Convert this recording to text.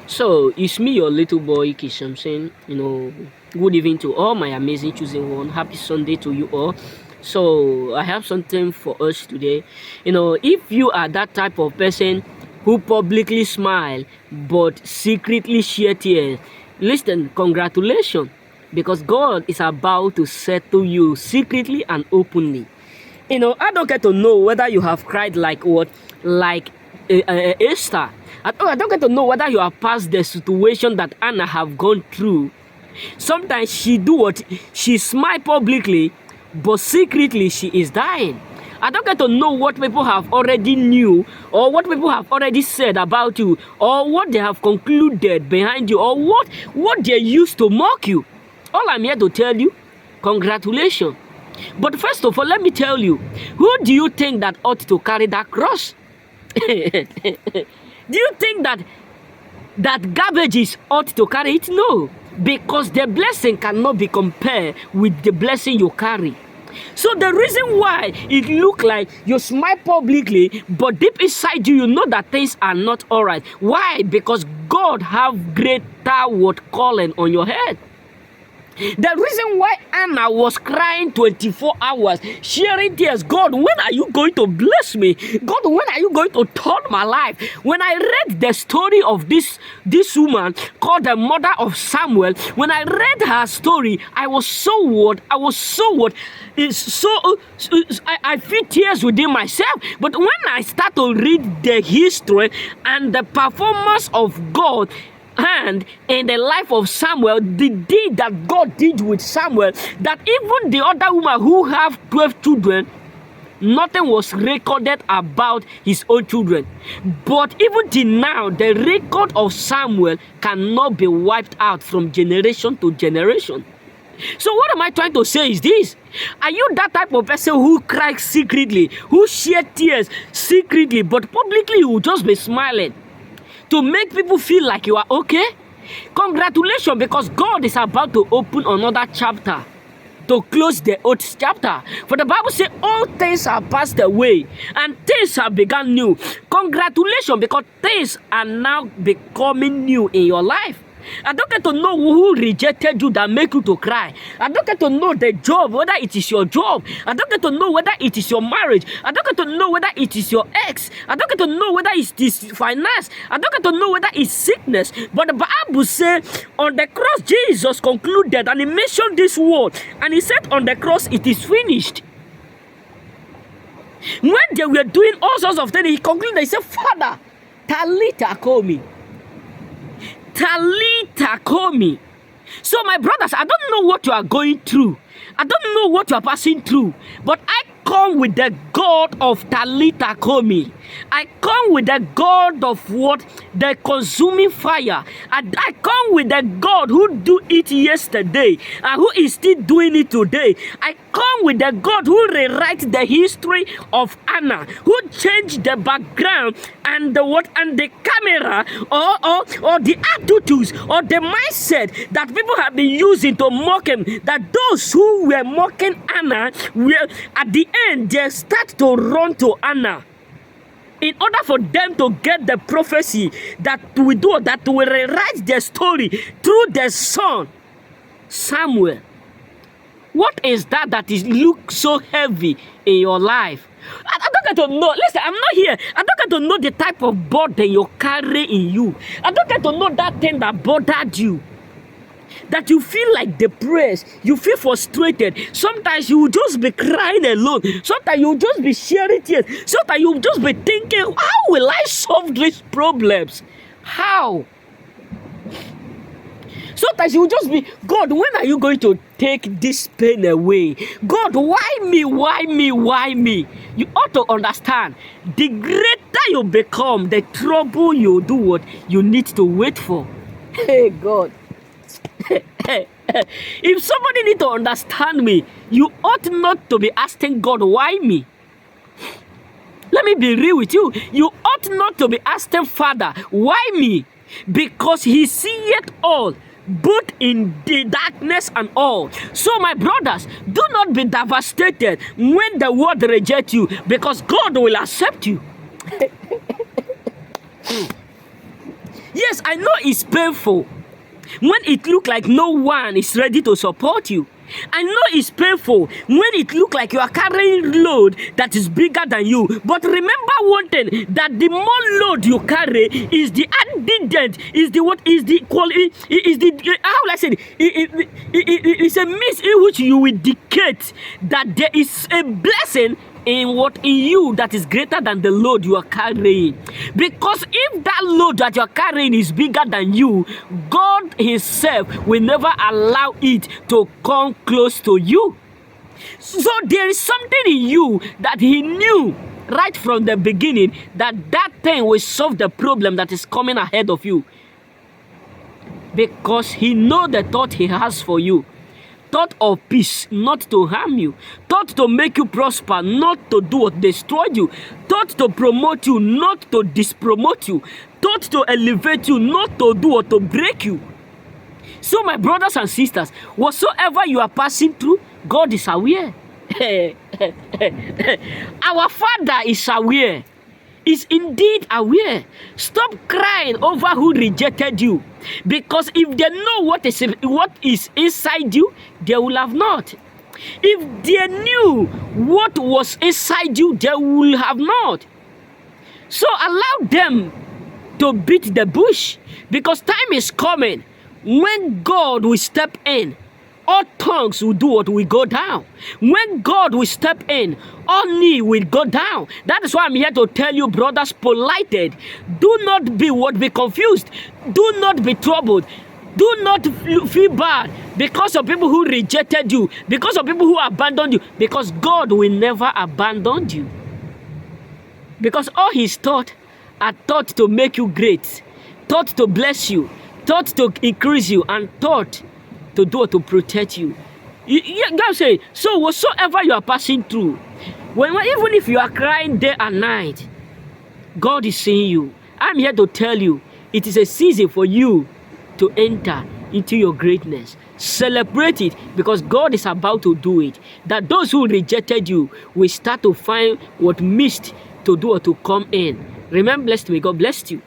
So it's me, your little boy Kishamsen. Good evening to all my amazing choosing one. Happy Sunday to you all. So I have something for us today. If you are that type of person who publicly smile but secretly shed tears, listen, congratulations, because God is about to settle you secretly and openly. I don't get to know whether you have cried like what, like Esther. I don't get to know whether you have passed the situation that Anna have gone through. Sometimes she do what? She smile publicly, but secretly she is dying. I don't get to know what people have already knew, or what people have already said about you, or what they have concluded behind you, or what they used to mock you. All I'm here to tell you, congratulations. But first of all, let me tell you, who do you think that ought to carry that cross? Do you think that garbages ought to carry it? No, because the blessing cannot be compared with the blessing you carry. So the reason why it look like you smile publicly, but deep inside you, you know that things are not all right. Why? Because God have greater word calling on your head. The reason why Anna was crying 24 hours, sharing tears, God, when are you going to bless me? God, when are you going to turn my life? When I read the story of this woman called the mother of Samuel, when I read her story, I was so what? I feel tears within myself. But when I start to read the history and the performance of God, and in the life of Samuel, the deed that God did with Samuel, that even the other woman who have 12 children, nothing was recorded about his own children. But even till now, the record of Samuel cannot be wiped out from generation to generation. So what am I trying to say is this? Are you that type of person who cries secretly, who shed tears secretly, but publicly you will just be smiling to make people feel like you are okay? Congratulations, because God is about to open another chapter to close the old chapter. For the Bible says all things are passed away and things have begun new. Congratulations, because things are now becoming new in your life. I don't get to know who rejected you that make you to cry. I don't get to know the job, whether it is your job. I don't get to know whether it is your marriage. I don't get to know whether it is your ex. I don't get to know whether it is finance. I don't get to know whether it's sickness. But the Bible says on the cross, Jesus concluded and he mentioned this word. And he said on the cross, it is finished. When they were doing all sorts of things, he concluded, he said, Father, Talita Komi. Talita Komi. So my brothers, I don't know what you are going through. I don't know what you are passing through. But I come with the God of Talita Komi. I come with the God of what? The consuming fire. I come with the God who do it yesterday and who is still doing it today. I come with the God who rewrite the history of Anna, who changed the background and the what and the camera or the attitudes or the mindset that people have been using to mock him. That those who were mocking Anna will at the end they start to run to Anna, in order for them to get the prophecy that we do, that will rewrite the story through the son Samuel. What is that is look so heavy in your life? I don't get to know. Listen, I'm not here. I don't get to know the type of burden you carry in you. I don't get to know that thing that bothered you, that you feel like depressed, you feel frustrated. Sometimes you will just be crying alone. Sometimes you will just be sharing tears. Sometimes you will just be thinking, how will I solve these problems? How? Sometimes you will just be, God, when are you going to take this pain away? God, why me? Why me? Why me? You ought to understand, the greater you become, the trouble you do what you need to wait for. Hey, God. If somebody need to understand me, you ought not to be asking God, why me? Let me be real with you. You ought not to be asking Father, why me? Because he seeth all, both in the darkness and all. So my brothers, do not be devastated when the world rejects you, because God will accept you. Yes, I know it's painful when it look like no one is ready to support you. I know it's painful when it look like you are carrying load that is bigger than you. But remember one thing, that the more load you carry is the added, is the what is the quality, is the how will I say it's a means in which you will dictate that there is a blessing in you that is greater than the load you are carrying. Because if that load that you are carrying is bigger than you, God himself will never allow it to come close to you. So there is something in you that he knew right from the beginning, that thing will solve the problem that is coming ahead of you, because he knows the thought he has for you. Thought of peace, not to harm you. Thought to make you prosper, not to do what destroy you. Thought to promote you, not to dispromote you. Thought to elevate you, not to do what to break you. So my brothers and sisters, whatsoever you are passing through, God is aware. Our Father is aware. Is indeed aware. Stop crying over who rejected you, because if they know what is inside you, they will have not. If they knew what was inside you, they will have not. So allow them to beat the bush, because time is coming when God will step in. All tongues will do what will go down. When God will step in, all knee will go down. That is why I'm here to tell you, brothers, polighted. Do not be confused. Do not be troubled. Do not feel bad because of people who rejected you, because of people who abandoned you, because God will never abandon you. Because all his thoughts are thought to make you great, thought to bless you, thought to increase you, and thought to do to protect you. God say, so whatsoever you are passing through, even if you are crying day and night, God is seeing you. I'm here to tell you, it is a season for you to enter into your greatness. Celebrate it, because God is about to do it. That those who rejected you will start to find what missed to do or to come in. Remain blessed. May God bless you.